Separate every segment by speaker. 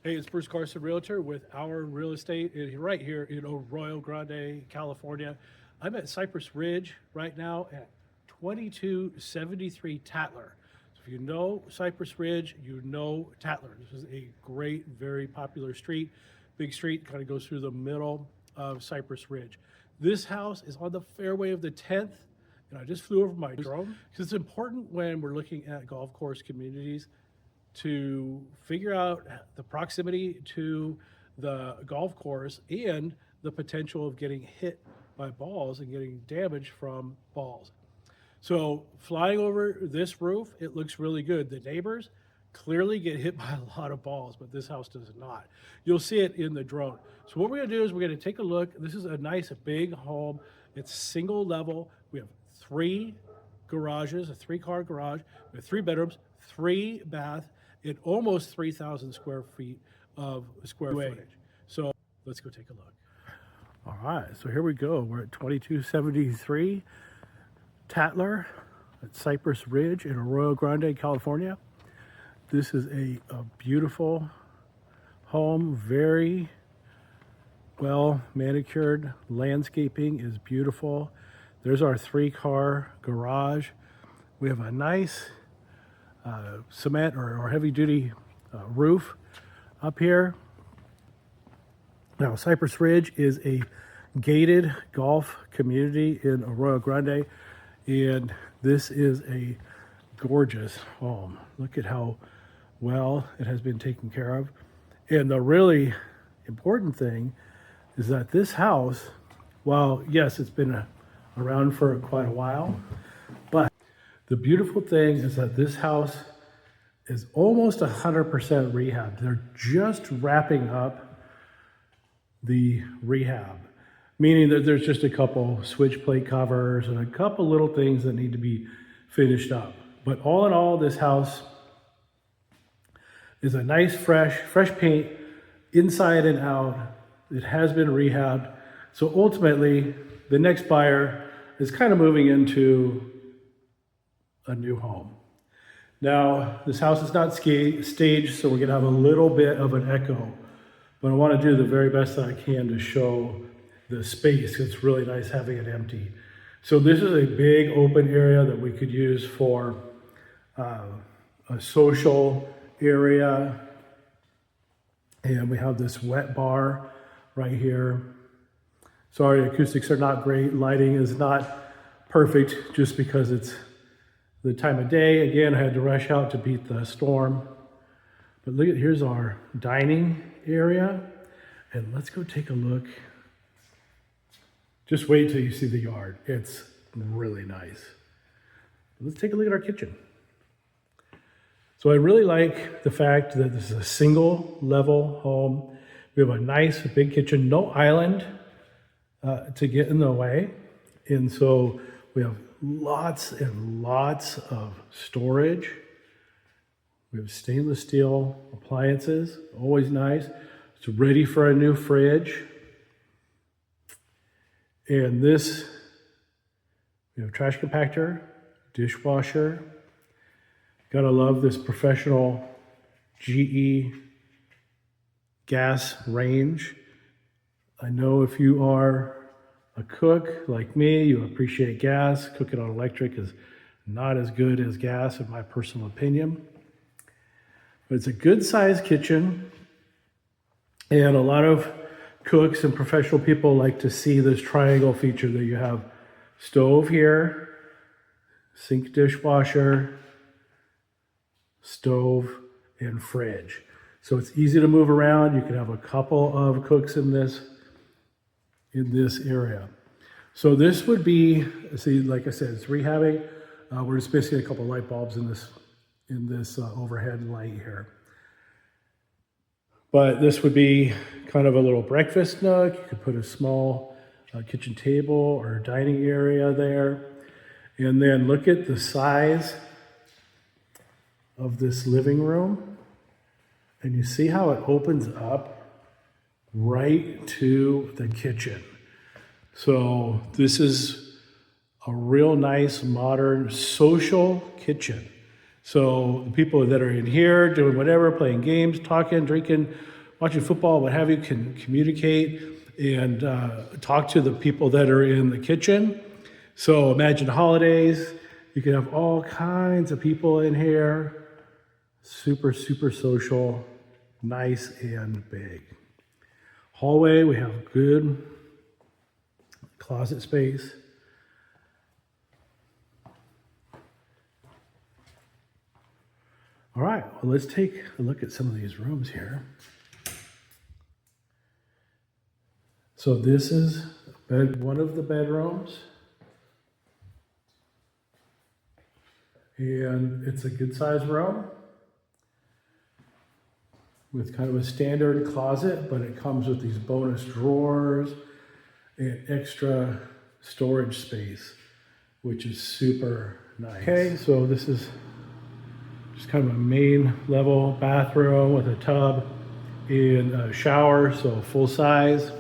Speaker 1: Hey, it's Bruce Carson, Realtor with our real estate right here in Arroyo Grande, California. I'm at Cypress Ridge right now at 2273 Tattler. So if you know Cypress Ridge, you know Tattler. This is a great, very popular street. Big street, kind of goes through the middle of Cypress Ridge. This house is on the fairway of the 10th, and I just flew over my drone because it's important when we're looking at golf course communities to figure out the proximity to the golf course and the potential of getting hit by balls and getting damage from balls. So flying over this roof, it looks really good. The neighbors clearly get hit by a lot of balls, but this house does not. You'll see it in the drone. So what we're gonna do is we're gonna take a look. This is a nice big home. It's single level. We have 3 garages, a 3-car garage. We have 3 bedrooms, 3 bath, in almost 3,000 square feet of square footage. So let's go take a look. All right, so here we go. We're at 2273 Tattler at Cypress Ridge in Arroyo Grande, California. This is a beautiful home, very well manicured. Landscaping is beautiful. There's our 3-car garage. We have a nice cement or heavy duty roof up here. Now, Cypress Ridge is a gated golf community in Arroyo Grande, and this is a gorgeous home. Look at how well it has been taken care of. And the really important thing is that this house, while yes, it's been around for quite a while, but the beautiful thing is that this house is almost 100% rehab. They're just wrapping up the rehab, meaning that there's just a couple switch plate covers and a couple little things that need to be finished up. But all in all, this house is a nice, fresh paint inside and out. It has been rehabbed. So ultimately, the next buyer is kind of moving into a new home. Now, this house is not staged, so we're gonna have a little bit of an echo, but I wanna do the very best that I can to show the space. It's really nice having it empty. So this is a big open area that we could use for a social area. And we have this wet bar right here. Sorry, acoustics are not great. Lighting is not perfect just because it's the time of day. Again, I had to rush out to beat the storm. But look at, here's our dining area. And let's go take a look. Just wait till you see the yard. It's really nice. Let's take a look at our kitchen. So I really like the fact that this is a single level home. We have a nice big kitchen, no island to get in the way. And so we have lots and lots of storage. We have stainless steel appliances, always nice. It's ready for a new fridge. And this, we have trash compactor, dishwasher. Gotta love this professional GE gas range. I know if you are a cook like me, you appreciate gas. Cooking on electric is not as good as gas in my personal opinion. But it's a good sized kitchen. And a lot of cooks and professional people like to see this triangle feature that you have stove here, sink dishwasher, stove, and fridge. So it's easy to move around. You can have a couple of cooks in this area. So this would be, see, like I said, it's rehabbing. We're just missing a couple of light bulbs in this overhead light here. But this would be kind of a little breakfast nook. You could put a small kitchen table or dining area there. And then look at the size of this living room. And you see how it opens up right to the kitchen. So this is a real nice, modern, social kitchen. So the people that are in here doing whatever, playing games, talking, drinking, watching football, what have you, can communicate and talk to the people that are in the kitchen. So imagine holidays. You can have all kinds of people in here. Super, super social, nice and big. Hallway, we have good closet space. All right, well, let's take a look at some of these rooms here. So this is one of the bedrooms. And it's a good sized room with kind of a standard closet, but it comes with these bonus drawers and extra storage space, which is super nice. Okay, so this is just kind of a main level bathroom with a tub and a shower, so full size.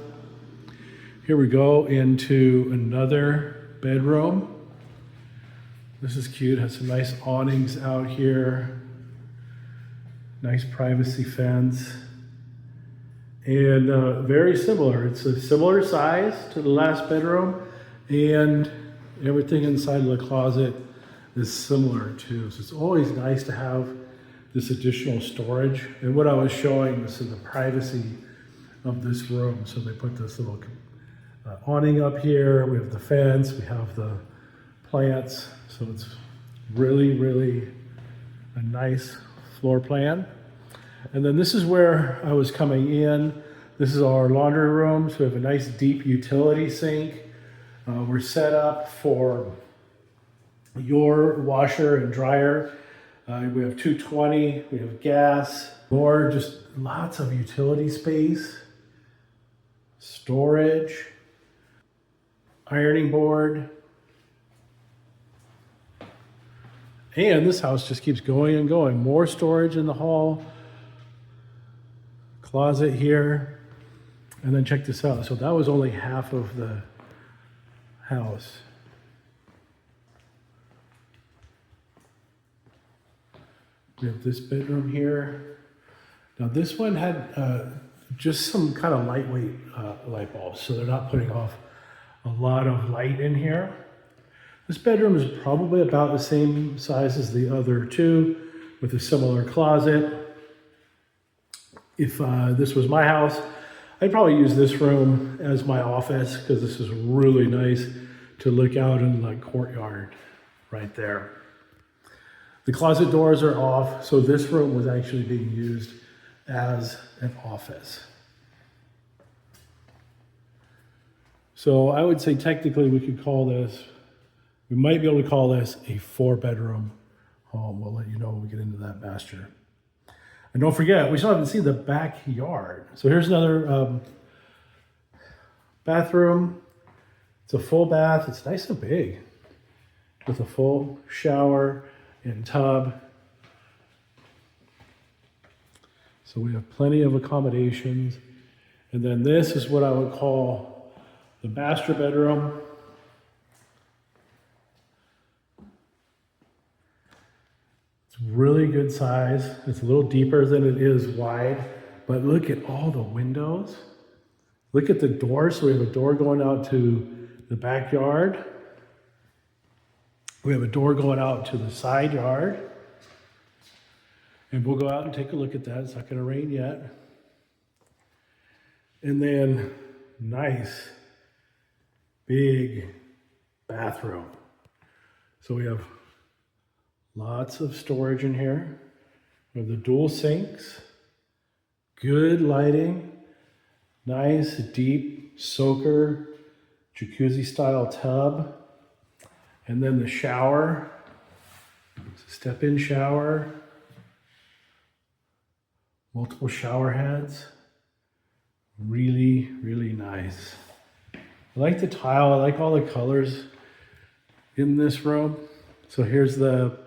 Speaker 1: Here we go into another bedroom. This is cute, has some nice awnings out here. Nice privacy fence. And very similar. It's a similar size to the last bedroom, and everything inside of the closet is similar too. So it's always nice to have this additional storage. And what I was showing, this is the privacy of this room. So they put this little awning up here. We have the fence, we have the plants. So it's really, really a nice floor plan. And then this is where I was coming in. This is our laundry room. So we have a nice deep utility sink. We're set up for your washer and dryer. We have 220, we have gas, more just lots of utility space, storage, ironing board. And this house just keeps going and going. More storage in the hall, closet here, and then check this out. So that was only half of the house. We have this bedroom here. Now this one had just some kind of lightweight light bulbs, so they're not putting off a lot of light in here. This bedroom is probably about the same size as the other two, with a similar closet. If this was my house, I'd probably use this room as my office, because this is really nice to look out in the courtyard right there. The closet doors are off, so this room was actually being used as an office. So I would say technically we could call this, we might be able to call this a 4-bedroom home. We'll let you know when we get into that master. And don't forget, we still haven't seen the backyard. So here's another bathroom. It's a full bath. It's nice and big with a full shower and tub. So we have plenty of accommodations. And then this is what I would call the master bedroom. It's really good size. It's a little deeper than it is wide, but look at all the windows. Look at the door. So we have a door going out to the backyard. We have a door going out to the side yard. And we'll go out and take a look at that. It's not going to rain yet. And then nice, big bathroom. So we have lots of storage in here. We have the dual sinks, good lighting, nice, deep soaker, jacuzzi style tub. And then the shower, step-in shower, multiple shower heads. Really, really nice. I like the tile. I like all the colors in this room. So here's the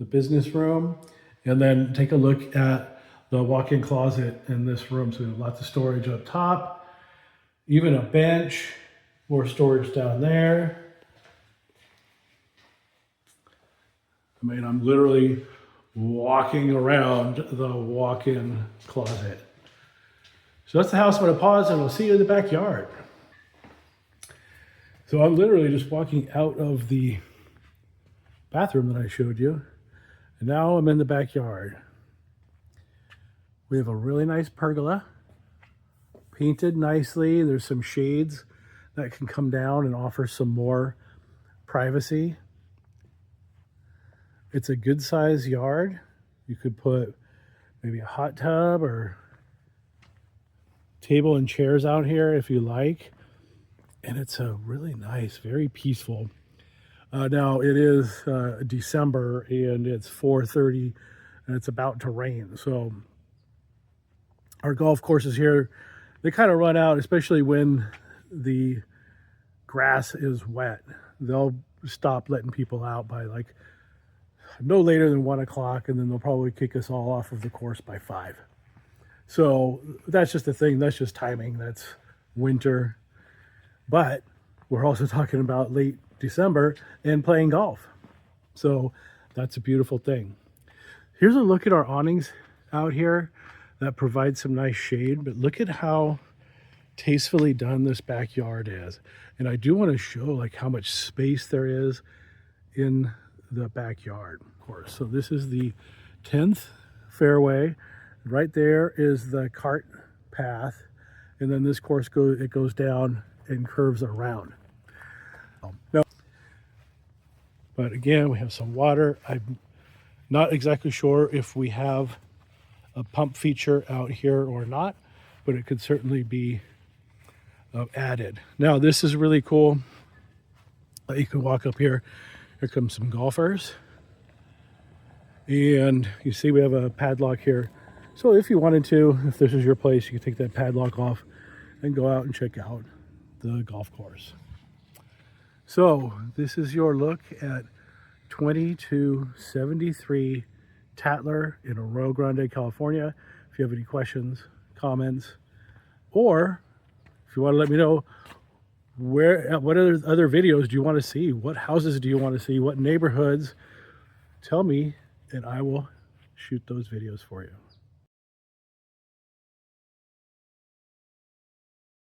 Speaker 1: business room. And then take a look at the walk-in closet in this room. So we have lots of storage up top, even a bench, more storage down there. I mean, I'm literally walking around the walk-in closet. So that's the house. I'm going to pause and we'll see you in the backyard. So I'm literally just walking out of the bathroom that I showed you. And now I'm in the backyard. We have a really nice pergola, painted nicely. There's some shades that can come down and offer some more privacy. It's a good size yard. You could put maybe a hot tub or table and chairs out here if you like. And it's a really nice, very peaceful. Now it is December and it's 4:30 and it's about to rain. So our golf courses here, they kind of run out, especially when the grass is wet. They'll stop letting people out by like no later than 1 o'clock, and then they'll probably kick us all off of the course by 5. So that's just the thing. That's just timing. That's winter. But we're also talking about late December and playing golf. So that's a beautiful thing. Here's a look at our awnings out here that provide some nice shade, but look at how tastefully done this backyard is. And I do want to show like how much space there is in the backyard, of course. So this is the 10th fairway. Right there is the cart path. And then this course goes down and curves around. No. But again, we have some water. I'm not exactly sure if we have a pump feature out here or not, but it could certainly be added. Now this is really cool. You can walk up here. Here comes some golfers. And you see we have a padlock here. So if you wanted to, if this is your place, you could take that padlock off and go out and check out the golf course. So this is your look at 2273 Tattler in Arroyo Grande, California. If you have any questions, comments, or if you want to let me know what other videos do you want to see, what houses do you want to see, what neighborhoods, tell me and I will shoot those videos for you.